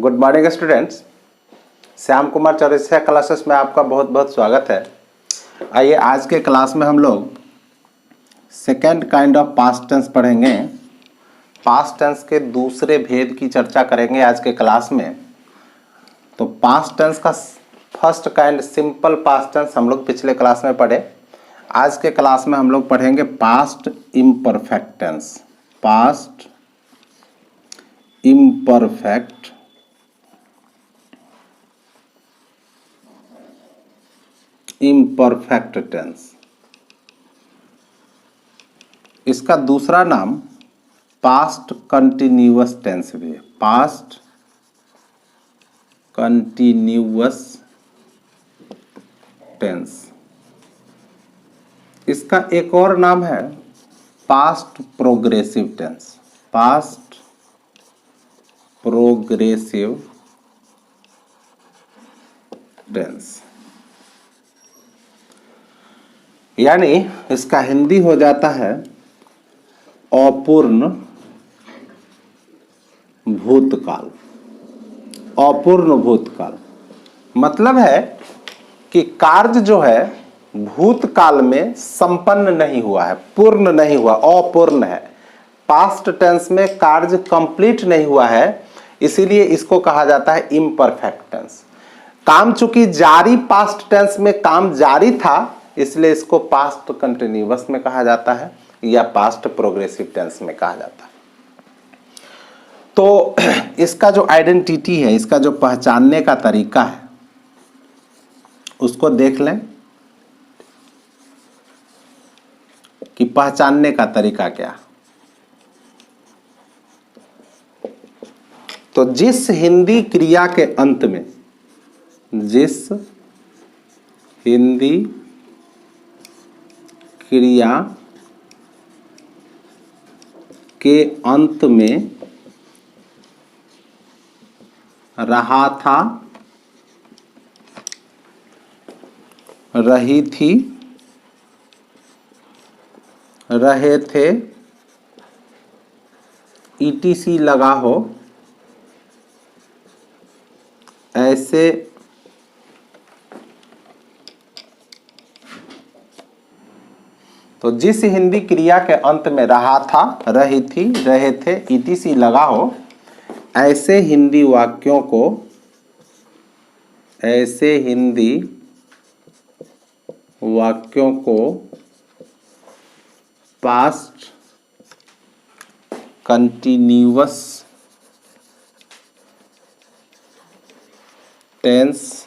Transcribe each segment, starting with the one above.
Good morning students. Shyam Kumar Chaurasia classes में आपका बहुत बहुत स्वागत है। आइए आज के क्लास में हम लोग second kind of past tense पढ़ेंगे। पास्ट टेंस के दूसरे भेद की चर्चा करेंगे आज के क्लास में। तो पास्ट टेंस का first kind simple past tense हम लोग पिछले क्लास में पढ़े। आज के क्लास में हम लोग पढ़ेंगे past imperfect tense. Past imperfect imperfect tense. इसका दूसरा नाम पास्ट कंटिन्यूअस टेंस भी है। Past continuous tense. इसका एक और नाम है past progressive tense. Past progressive tense यानी इसका हिंदी हो जाता है अपूर्ण भूतकाल। अपूर्ण भूतकाल मतलब है कि कार्य जो है भूतकाल में संपन्न नहीं हुआ है, पूर्ण नहीं हुआ, अपूर्ण है। पास्ट टेंस में कार्य कंप्लीट नहीं हुआ है, इसीलिए इसको कहा जाता है इम्परफेक्ट टेंस। काम चूंकि जारी पास्ट टेंस में काम जारी था, इसलिए इसको पास्ट कंटिन्यूअस में कहा जाता है या पास्ट प्रोग्रेसिव टेंस में कहा जाता है। तो इसका जो आइडेंटिटी है, इसका जो पहचानने का तरीका है, उसको देख लें कि पहचानने का तरीका क्या। तो जिस हिंदी क्रिया के अंत में, जिस हिंदी क्रिया के अंत में रहा था, रही थी, रहे थे, ईटीसी लगा हो, ऐसे तो जिस हिंदी क्रिया के अंत में रहा था, रही थी, रहे थे, ईटीसी लगा हो, ऐसे हिंदी वाक्यों को, ऐसे हिंदी वाक्यों को पास्ट कंटिन्यूअस टेंस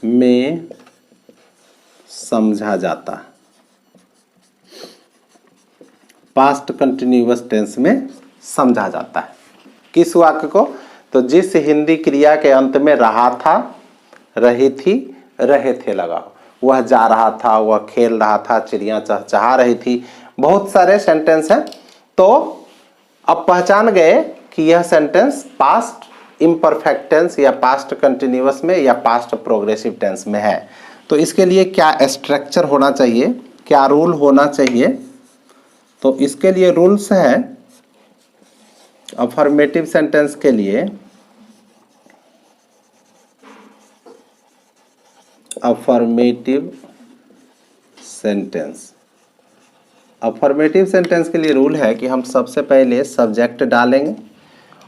में समझा जाता है। पास्ट कंटिन्यूअस टेंस में समझा जाता है किस वाक्य को? तो जिस हिंदी क्रिया के अंत में रहा था, रही थी, रहे थे लगा हो, वह जा रहा था, वह खेल रहा था, चिड़िया चहचहा रही थी, बहुत सारे सेंटेंस हैं। तो अब पहचान गए कि यह सेंटेंस पास्ट इम्परफेक्ट टेंस या पास्ट कंटिन्यूअस में या पास्ट प्रोग्रेसिव टेंस में है। तो इसके लिए क्या स्ट्रक्चर होना चाहिए, क्या रूल होना चाहिए? तो इसके लिए रूल्स है। अफर्मेटिव सेंटेंस के लिए अफर्मेटिव सेंटेंस, अफर्मेटिव सेंटेंस के लिए रूल है कि हम सबसे पहले सब्जेक्ट डालेंगे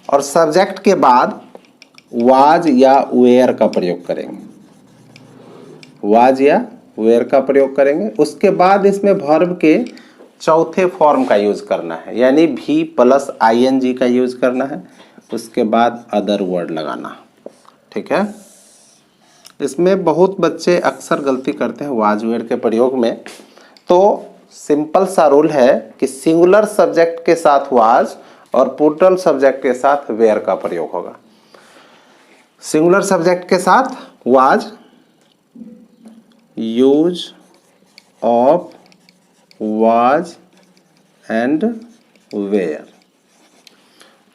और सब्जेक्ट के बाद वाज या वेयर का प्रयोग करेंगे। वाज या वेयर का प्रयोग करेंगे। उसके बाद इसमें वर्ब के चौथे फॉर्म का यूज करना है, यानी भी प्लस आईएनजी का यूज करना है। उसके बाद अदर वर्ड लगाना। ठीक है। इसमें बहुत बच्चे अक्सर गलती करते हैं वाज वेयर के प्रयोग में। तो सिंपल सा रूल है कि सिंगुलर सब्जेक्ट के साथ वाज और प्लूरल सब्जेक्ट के साथ वेयर का प्रयोग होगा। सिंगुलर सब्जेक्ट के साथ was, use of was and were.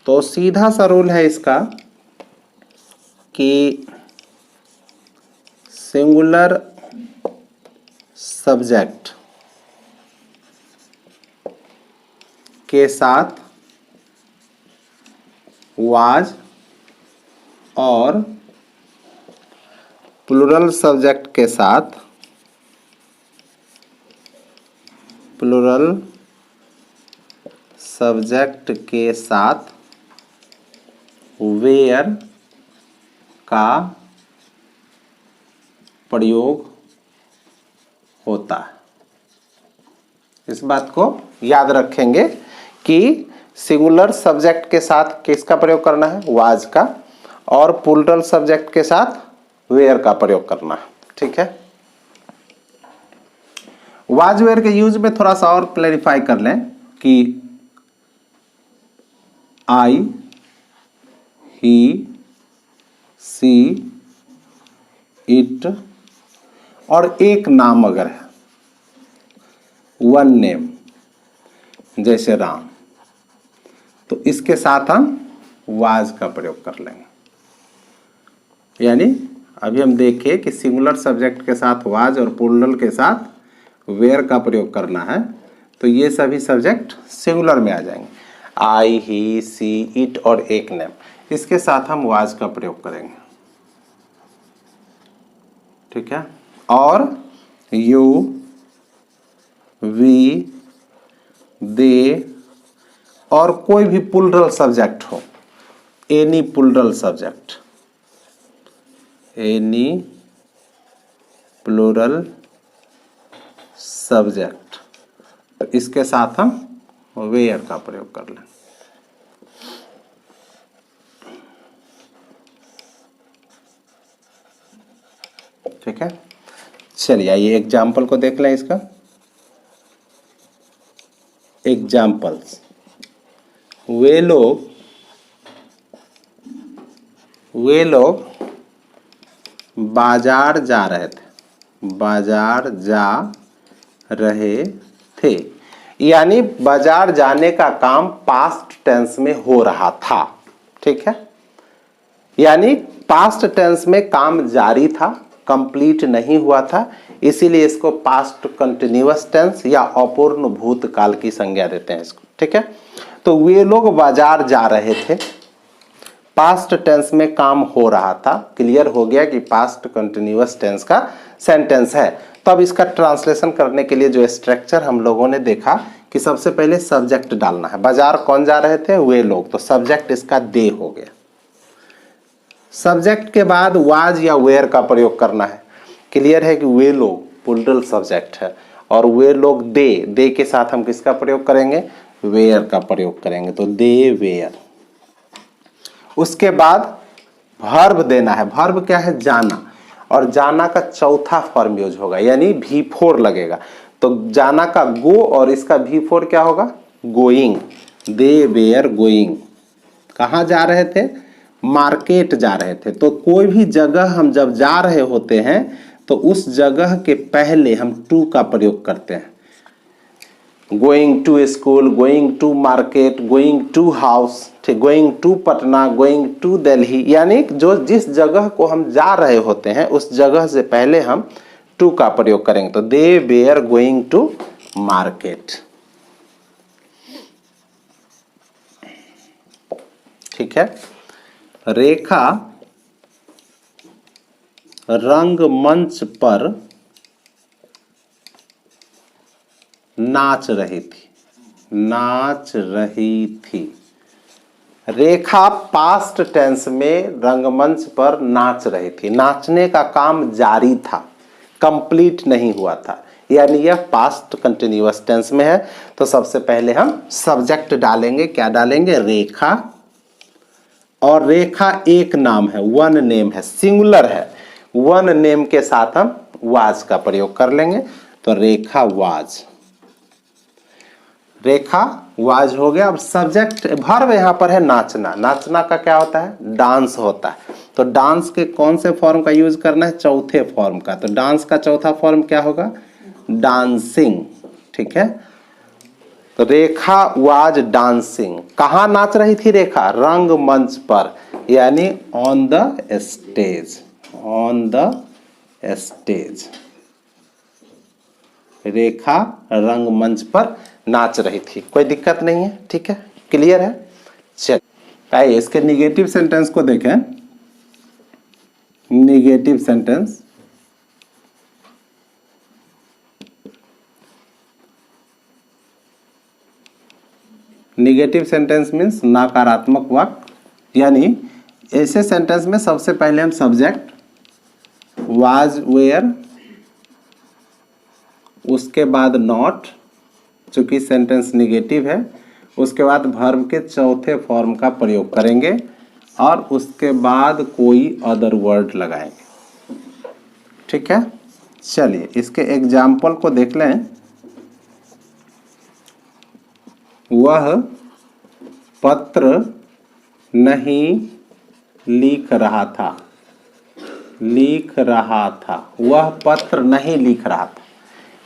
तो सीधा सा रूल है इसका कि सिंगुलर सब्जेक्ट के साथ वाज और प्लूरल सब्जेक्ट के साथ वेयर का प्रयोग होता है। इस बात को याद रखेंगे कि सिंगुलर सब्जेक्ट के साथ किसका प्रयोग करना है, वाज का, और प्लूरल सब्जेक्ट के साथ वेयर का प्रयोग करना है। ठीक है, वाज वेयर के यूज में थोड़ा सा और क्लैरिफाई कर लें कि आई, ही, सी, इट और एक नाम अगर है, वन नेम, जैसे राम, तो इसके साथ हम वाज का प्रयोग कर लेंगे। यानी अभी हम देखें कि सिंगुलर सब्जेक्ट के साथ वाज और प्लूरल के साथ वेयर का प्रयोग करना है, तो ये सभी सब्जेक्ट सिंगुलर में आ जाएंगे। आई, ही, सी, इट और एक नेम, इसके साथ हम वाज का प्रयोग करेंगे। ठीक है, और यू, वी, दे और कोई भी प्लूरल सब्जेक्ट हो, any plural subject, any plural subject, तो इसके साथ हम वेयर का प्रयोग कर लें। ठीक है, चलिए आइए एग्जाम्पल को देख लें। इसका एग्जाम्पल्स, वे लोग बाजार जा रहे थे, यानी बाजार जाने का काम पास्ट टेंस में हो रहा था। ठीक है, यानी पास्ट टेंस में काम जारी था, कंप्लीट नहीं हुआ था, इसीलिए इसको पास्ट कंटिन्यूअस टेंस या अपूर्ण भूतकाल की संज्ञा देते हैं इसको। ठीक है, तो वे लोग बाजार जा रहे थे, पास्ट टेंस में काम हो रहा था, क्लियर हो गया कि पास्ट कंटिन्यूअस टेंस का सेंटेंस है। तो अब इसका ट्रांसलेशन करने के लिए जो स्ट्रक्चर हम लोगों ने देखा कि सबसे पहले सब्जेक्ट डालना है। बाजार कौन जा रहे थे, वे लोग, तो सब्जेक्ट इसका दे हो गया। सब्जेक्ट के बाद वाज या वेयर का प्रयोग करना है। क्लियर है कि वे लोग प्लूरल सब्जेक्ट है और वे लोग दे के साथ हम किसका प्रयोग करेंगे, वेयर का प्रयोग करेंगे, तो दे वेयर। उसके बाद वर्ब देना है। वर्ब क्या है, जाना, और जाना का चौथा फॉर्म यूज होगा, यानी V4 लगेगा। तो जाना का गो और इसका V4 क्या होगा, गोइंग। दे वेयर गोइंग, कहाँ जा रहे थे, मार्केट जा रहे थे। तो कोई भी जगह हम जब जा रहे होते हैं तो उस जगह के पहले हम टू का प्रयोग करते हैं। Going to school, going to market, going to house, ठीक, going to Patna, going to Delhi, यानी जो जिस जगह को हम जा रहे होते हैं उस जगह से पहले हम टू का प्रयोग करेंगे। तो दे वेयर गोइंग टू मार्केट। ठीक है, रेखा रंगमंच पर नाच रही थी। रेखा पास्ट टेंस में रंगमंच पर नाच रही थी, नाचने का काम जारी था, कंप्लीट नहीं हुआ था, यानी यह पास्ट कंटिन्यूअस टेंस में है। तो सबसे पहले हम सब्जेक्ट डालेंगे, क्या डालेंगे, रेखा, और रेखा एक नाम है, वन नेम है, सिंगुलर है, वन नेम के साथ हम वाज का प्रयोग कर लेंगे। तो रेखा वाज, रेखा वाज हो गया। अब सब्जेक्ट वर्ब यहाँ पर है नाचना। नाचना का क्या होता है, डांस होता है। तो डांस के कौन से फॉर्म का यूज करना है, चौथे फॉर्म का। तो डांस का चौथा फॉर्म क्या होगा, डांसिंग। ठीक है, तो रेखा वाज डांसिंग। कहाँ नाच रही थी रेखा, रंगमंच पर, यानी on the stage, on the stage. Rekha रंगमंच पर नाच रही थी, कोई दिक्कत नहीं है। ठीक है, क्लियर है। चल, आइए इसके निगेटिव सेंटेंस को देखें। Negative sentence, negative sentence means नकारात्मक वाक्य, यानी ऐसे सेंटेंस में सबसे पहले हम सब्जेक्ट वाज वेयर, उसके बाद नॉट, चूंकि सेंटेंस निगेटिव है, उसके बाद वर्ब के चौथे फॉर्म का प्रयोग करेंगे और उसके बाद कोई अदर वर्ड लगाएंगे। ठीक है, चलिए इसके एग्जाम्पल को देख लें। वह पत्र नहीं लिख रहा था, लिख रहा था, वह पत्र नहीं लिख रहा था,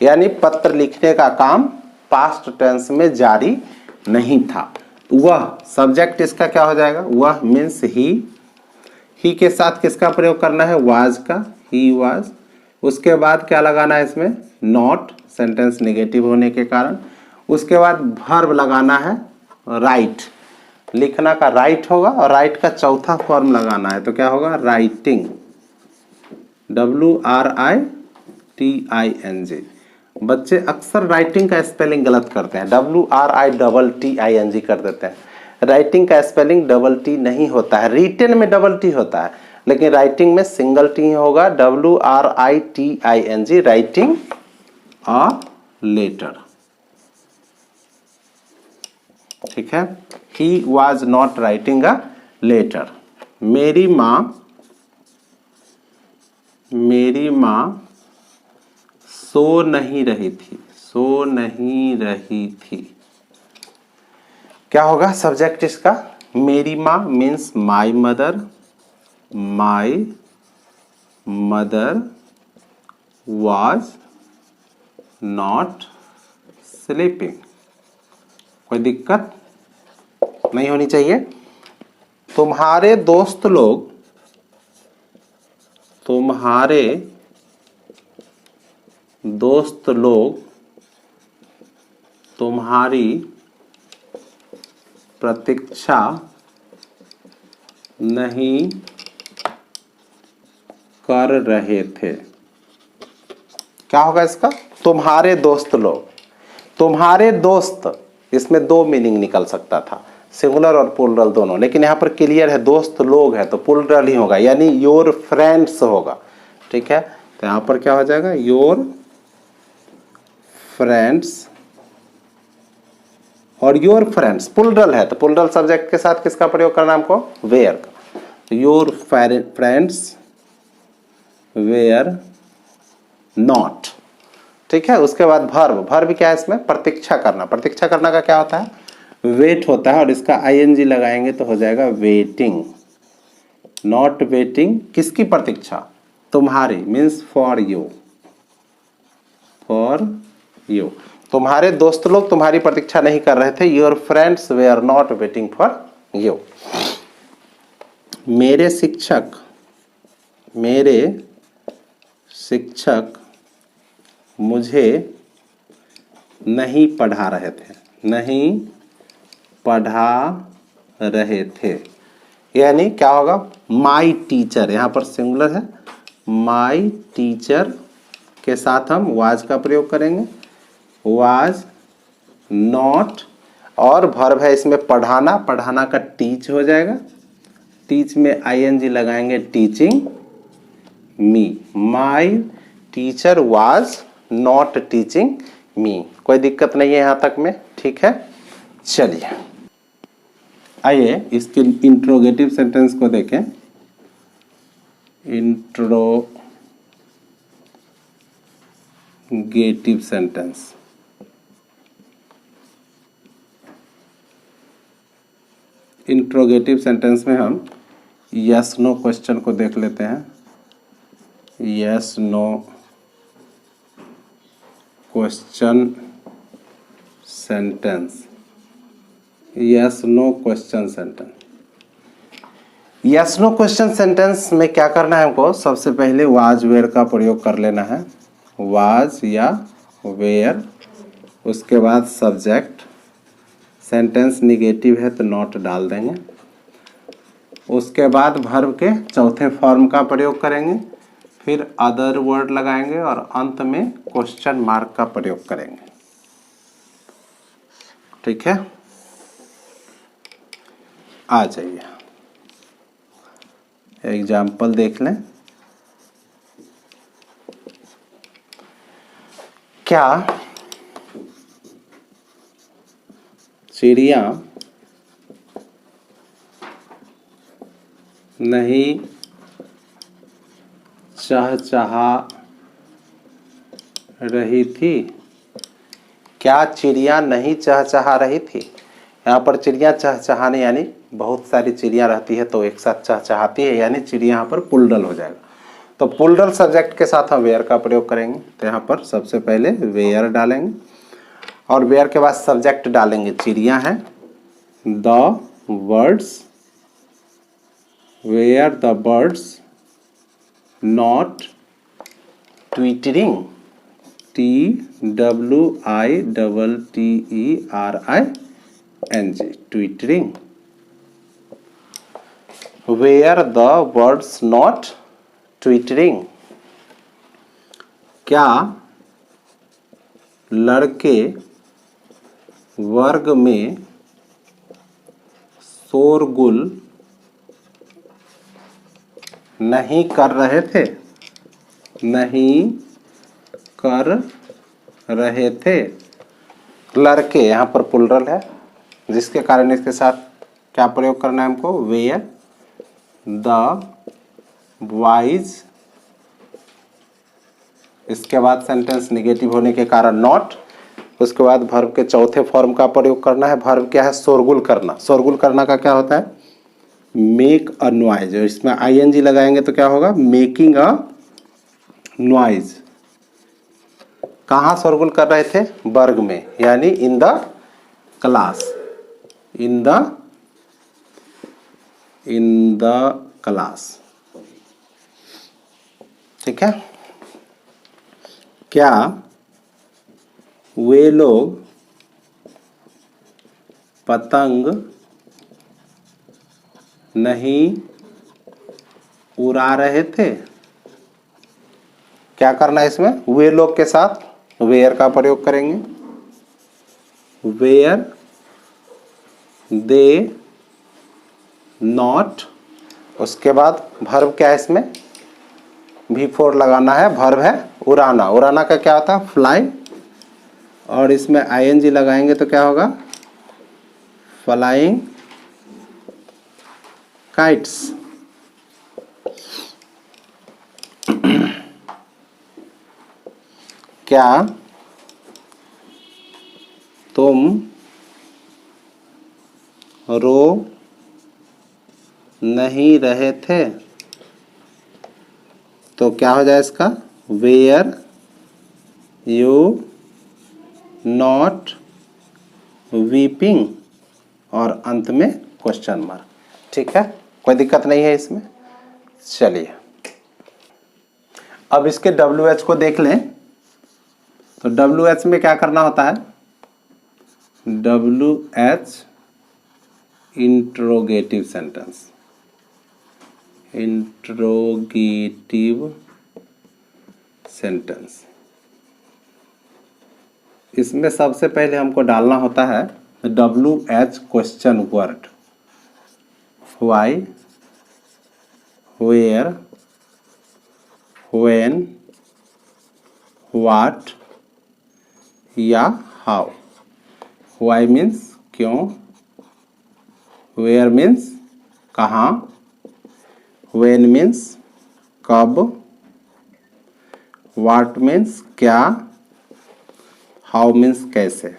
यानी पत्र लिखने का काम पास्ट टेंस में जारी नहीं था। वह सब्जेक्ट इसका क्या हो जाएगा, वह मीन्स ही के साथ किसका प्रयोग करना है, वाज का, ही वाज। उसके बाद क्या लगाना है इसमें, नॉट, सेंटेंस नेगेटिव होने के कारण। उसके बाद वर्ब लगाना है राइट, लिखना का राइट होगा और राइट का चौथा फॉर्म लगाना है, तो क्या होगा, राइटिंग, WRITING। बच्चे अक्सर राइटिंग का स्पेलिंग गलत करते हैं, WRITTING कर देते हैं। राइटिंग का स्पेलिंग डबल टी नहीं होता है, रिटन में डबल टी होता है, लेकिन राइटिंग में सिंगल टी होगा, WRITING, राइटिंग अ लेटर। ठीक है, he was not writing a letter. मेरी माँ सो नहीं रही थी, सो नहीं रही थी। क्या होगा सब्जेक्ट इसका, मेरी माँ means my mother, my mother was not sleeping. कोई दिक्कत नहीं होनी चाहिए। तुम्हारे दोस्त लोग तुम्हारी प्रतीक्षा नहीं कर रहे थे। क्या होगा इसका, तुम्हारे दोस्त लोग, तुम्हारे दोस्त, इसमें दो मीनिंग निकल सकता था, सिंगुलर और प्लूरल दोनों, लेकिन यहाँ पर क्लियर है दोस्त लोग है तो प्लूरल ही होगा, यानी योर फ्रेंड्स होगा। ठीक है, तो यहाँ पर क्या हो जाएगा, योर फ्रेंड्स, और योर फ्रेंड्स प्लूरल है तो प्लूरल सब्जेक्ट के साथ किसका प्रयोग करना हमको, वेयर का। तो योर फ्रेंड्स वेयर नॉट। ठीक है, उसके बाद वर्ब क्या है इसमें, प्रतीक्षा करना। प्रतीक्षा करना का क्या होता है, वेट होता है, और इसका ING लगाएंगे तो हो जाएगा वेटिंग। नॉट वेटिंग, किसकी प्रतीक्षा, तुम्हारी means for you, for you. तुम्हारे दोस्त लोग तुम्हारी प्रतीक्षा नहीं कर रहे थे, your friends were not waiting for you. मेरे शिक्षक मुझे नहीं पढ़ा रहे थे, नहीं पढ़ा रहे थे, यानी क्या होगा, माई टीचर, यहाँ पर सिंगुलर है, माई टीचर के साथ हम वाज का प्रयोग करेंगे, वाज नॉट, और वर्ब है इसमें पढ़ाना, पढ़ाना का टीच हो जाएगा, टीच में ING लगाएंगे, teaching me, my teacher was not teaching me. कोई दिक्कत नहीं है यहाँ तक में। ठीक है, चलिए आइए इसके इंट्रोगेटिव सेंटेंस को देखें। इंट्रोगेटिव सेंटेंस, इंट्रोगेटिव सेंटेंस में हम यस नो क्वेश्चन को देख लेते हैं। Yes no question sentence, yes no question sentence. Yes no question sentence में क्या करना है हमको, सबसे पहले वाज वेयर का प्रयोग कर लेना है, वाज या वेयर। उसके बाद सब्जेक्ट, सेंटेंस निगेटिव है तो नॉट डाल देंगे। उसके बाद वर्ब के चौथे फॉर्म का प्रयोग करेंगे, फिर अदर वर्ड लगाएंगे और अंत में क्वेश्चन मार्क का प्रयोग करेंगे। ठीक है, आ जाइए एग्जाम्पल देख लें। क्या चिड़िया नहीं चहचहा रही थी? क्या चिड़िया नहीं चहचहा रही थी? यहाँ पर चिड़िया चहचहाने यानी बहुत सारी चिड़िया रहती है तो एक साथ चहचहाती है, यानी चिड़िया यहाँ पर पुलडल हो जाएगा। तो पुलडल सब्जेक्ट के साथ हम वेयर का प्रयोग करेंगे। तो यहाँ पर सबसे पहले वेयर डालेंगे और वेयर के बाद सब्जेक्ट डालेंगे चिड़िया है, the birds, were the birds not twittering, TWITTERING, twittering. Were the birds not twittering. क्या लड़के वर्ग में शोरगुल नहीं कर रहे थे? नहीं कर रहे थे। लड़के यहाँ पर प्लुरल है, जिसके कारण इसके साथ क्या प्रयोग करना है हमको? वेयर द बॉयज, इसके बाद सेंटेंस निगेटिव होने के कारण नॉट, उसके बाद वर्ब के चौथे फॉर्म का प्रयोग करना है। वर्ब क्या है? शोरगुल करना। शोरगुल करना का क्या होता है? Make a noise. इसमें आईएनजी लगाएंगे तो क्या होगा? Making a noise. कहाँ शोरगुल कर रहे थे? वर्ग में, यानी in the class, in the class. ठीक है। क्या वे लोग पतंग नहीं उड़ा रहे थे? क्या करना है इसमें? वे लोग के साथ वेयर का प्रयोग करेंगे। वेयर दे नॉट, उसके बाद वर्ब क्या है इसमें? V4 लगाना है। वर्ब है उड़ाना। उड़ाना का क्या होता है? फ्लाई, और इसमें ING लगाएंगे तो क्या होगा? Flying kites. क्या तुम रो नहीं रहे थे? तो क्या हो जाए इसका? वेयर यू नॉट वीपिंग, और अंत में क्वेश्चन मार्क। ठीक है, कोई दिक्कत नहीं है इसमें। चलिए अब इसके WH को देख लें। तो WH में क्या करना होता है? WH interrogative sentence, interrogative sentence. इसमें सबसे पहले हमको डालना होता है WH question word. Why, where, when, what या हाउ। व्हाई मीन्स क्यों, वेयर मीन्स कहाँ, व्हेन मीन्स कब, व्हाट मीन्स क्या, हाउ मीन्स कैसे।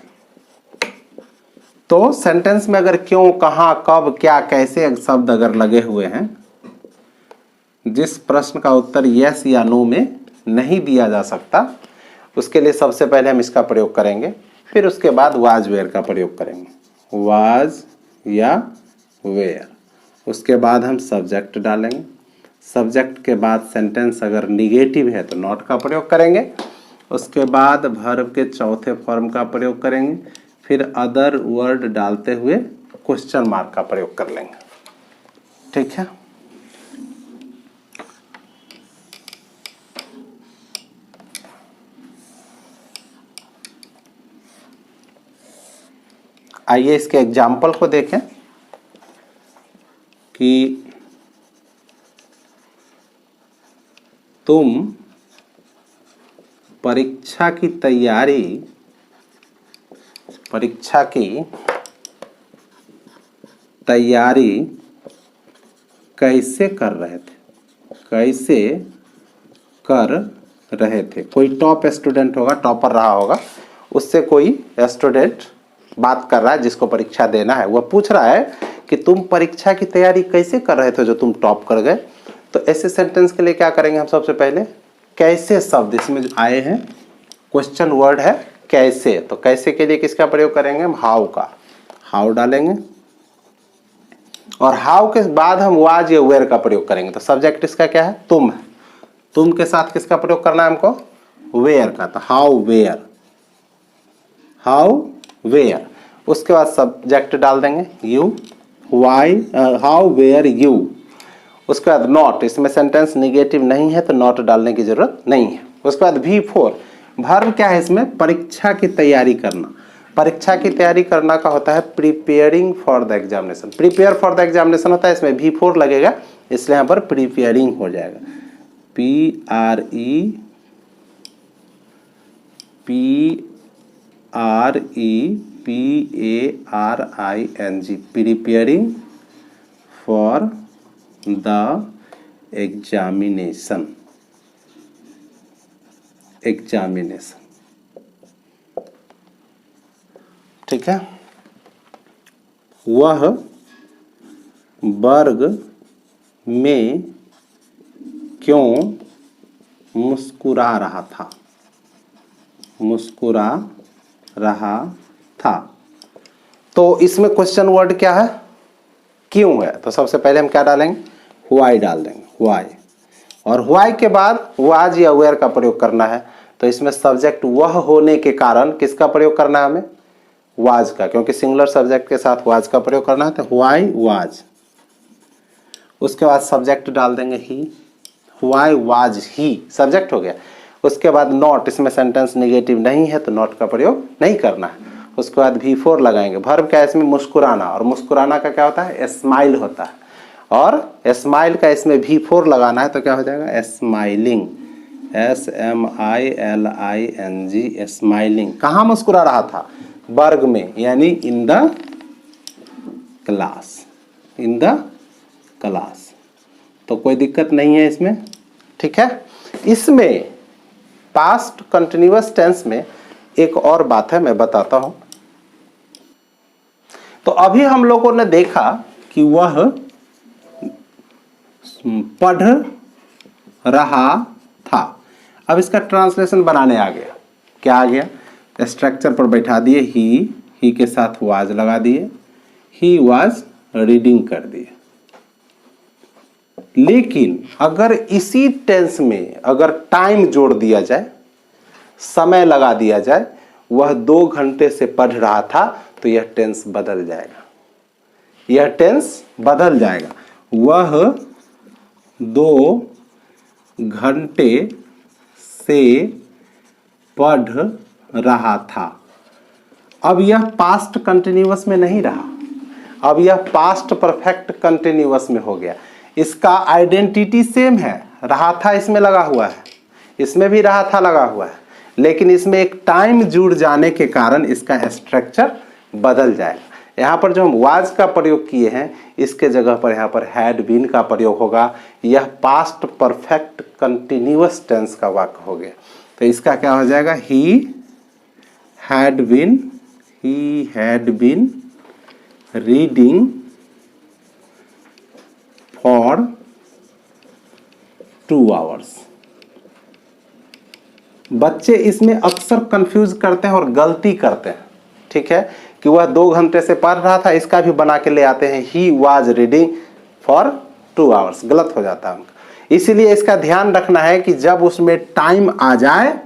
तो सेंटेंस में अगर क्यों, कहाँ, कब, क्या, कैसे शब्द अगर लगे हुए हैं, जिस प्रश्न का उत्तर यस या नो में नहीं दिया जा सकता, उसके लिए सबसे पहले हम इसका प्रयोग करेंगे। फिर उसके बाद वाज वेयर का प्रयोग करेंगे, वाज या वेयर। उसके बाद हम सब्जेक्ट डालेंगे। सब्जेक्ट के बाद सेंटेंस अगर निगेटिव है तो नॉट का प्रयोग करेंगे। उसके बाद वर्ब के चौथे फॉर्म का प्रयोग करेंगे। फिर अदर वर्ड डालते हुए क्वेश्चन मार्क का प्रयोग कर लेंगे। ठीक है। आइए इसके एग्जाम्पल को देखें कि तुम परीक्षा की तैयारी कैसे कर रहे थे। कोई टॉप स्टूडेंट होगा, टॉपर रहा होगा, उससे कोई स्टूडेंट बात कर रहा है जिसको परीक्षा देना है। वह पूछ रहा है कि तुम परीक्षा की तैयारी कैसे कर रहे थे जो तुम टॉप कर गए। तो ऐसे सेंटेंस के लिए क्या करेंगे हम? सबसे पहले कैसे शब्द इसमें जो आए हैं, क्वेश्चन वर्ड है कैसे, तो कैसे के लिए किसका प्रयोग करेंगे हम? हाउ का। हाउ डालेंगे और हाउ के बाद हम वाज या वेयर का प्रयोग करेंगे। तो सब्जेक्ट इसका क्या है? तुम है। तुम के साथ किसका प्रयोग करना है हमको? वेयर का। तो हाउ वेयर, उसके बाद सब्जेक्ट डाल देंगे you, why, how were you. उसके बाद नॉट, इसमें सेंटेंस निगेटिव नहीं है तो नॉट डालने की जरूरत नहीं है। उसके बाद V4, वर्ब क्या है इसमें? परीक्षा की तैयारी करना। परीक्षा की तैयारी करना का होता है preparing for the examination. Prepare for the examination होता है, इसमें V4 लगेगा, इसलिए यहाँ पर प्रिपेयरिंग हो जाएगा। PREPARING, preparing for the examination. ठीक है। वह वर्ग में क्यों मुस्कुरा रहा था। तो इसमें क्वेश्चन वर्ड क्या है? क्यों है। तो सबसे पहले हम क्या डालेंगे? व्हाई डाल देंगे, व्हाई। और व्हाई के बाद वाज या वेयर का प्रयोग करना है। तो इसमें सब्जेक्ट वह होने के कारण किसका प्रयोग करना है हमें? वाज का, क्योंकि सिंगुलर सब्जेक्ट के साथ वाज का प्रयोग करना है। तो व्हाई वाज। उसके बाद सब्जेक्ट डाल देंगे ही, व्हाई वाज ही, सब्जेक्ट हो गया। उसके बाद नॉट, इसमें सेंटेंस नेगेटिव नहीं है तो नॉट का प्रयोग नहीं करना है। उसके बाद V4 लगाएंगे। वर्ब क्या है इसमें? मुस्कुराना, और मुस्कुराना का क्या होता है? स्माइल होता है। और स्माइल का इसमें V4 लगाना है तो क्या हो जाएगा? Smiling, SMILING, smiling. कहाँ मुस्कुरा रहा था? वर्ग में, यानी इन द क्लास। तो कोई दिक्कत नहीं है इसमें, ठीक है। इसमें पास्ट कंटिन्यूअस टेंस में एक और बात है, मैं बताता हूं। तो अभी हम लोगों ने देखा कि वह पढ़ रहा था। अब इसका ट्रांसलेशन बनाने आ गया। क्या आ गया? स्ट्रक्चर पर बैठा दिए, ही के साथ वाज लगा दिए, ही वाज रीडिंग कर दिए। लेकिन अगर इसी टेंस में अगर टाइम जोड़ दिया जाए, समय लगा दिया जाए, वह 2 घंटे से पढ़ रहा था, तो यह टेंस बदल जाएगा। वह 2 घंटे से पढ़ रहा था। अब यह पास्ट कंटिन्यूअस में नहीं रहा, अब यह पास्ट परफेक्ट कंटिन्यूअस में हो गया। इसका आइडेंटिटी सेम है, रहा था इसमें लगा हुआ है, इसमें भी रहा था लगा हुआ है, लेकिन इसमें एक टाइम जुड़ जाने के कारण इसका स्ट्रक्चर बदल जाएगा। यहाँ पर जो हम वाज का प्रयोग किए हैं, इसके जगह पर यहाँ पर हैड बीन का प्रयोग होगा। यह पास्ट परफेक्ट कंटिन्यूअस टेंस का वाक्य हो गया। तो इसका क्या हो जाएगा? He had been reading for 2 hours। बच्चे इसमें अक्सर कंफ्यूज करते हैं और गलती करते हैं, ठीक है, कि वह 2 घंटे से पढ़ रहा था, इसका भी बना के ले आते हैं he was reading for 2 hours। गलत हो जाता है उनका। इसीलिए इसका ध्यान रखना है कि जब उसमें टाइम आ जाए,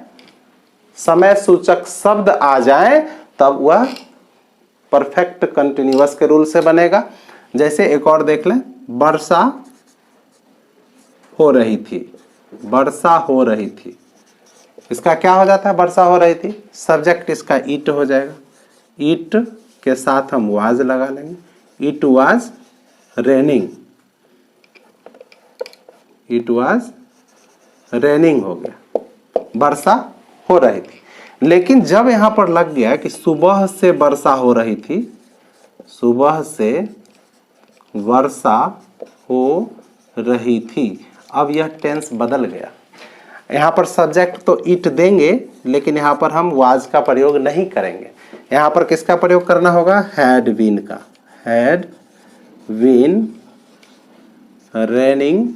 समय सूचक शब्द आ जाए, तब वह परफेक्ट कंटिन्यूअस के रूल से बनेगा। जैसे एक और देख लें, वर्षा हो रही थी, वर्षा हो रही थी। इसका क्या हो जाता है, वर्षा हो रही थी, सब्जेक्ट इसका इट हो जाएगा, इट के साथ हम वाज लगा लेंगे, it was raining, it was raining हो गया, वर्षा हो रही थी। लेकिन जब यहां पर लग गया कि सुबह से वर्षा हो रही थी, सुबह से वर्षा हो रही थी, अब यह टेंस बदल गया। यहां पर सब्जेक्ट तो इट देंगे, लेकिन यहां पर हम वाज का प्रयोग नहीं करेंगे। यहां पर किसका प्रयोग करना होगा, हैड बीन का, had been raining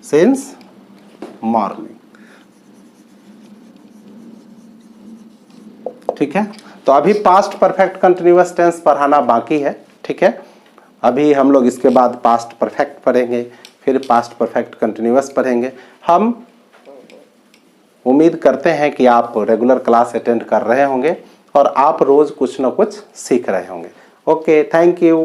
since morning. ठीक है, तो अभी पास्ट परफेक्ट कंटिन्यूअस टेंस पढ़ाना बाकी है। ठीक है, अभी हम लोग इसके बाद पास्ट परफेक्ट पढ़ेंगे, फिर पास्ट परफेक्ट कंटिन्यूअस पढ़ेंगे। हम उम्मीद करते हैं कि आप रेगुलर क्लास अटेंड कर रहे होंगे और आप रोज कुछ ना कुछ सीख रहे होंगे। Okay, thank you.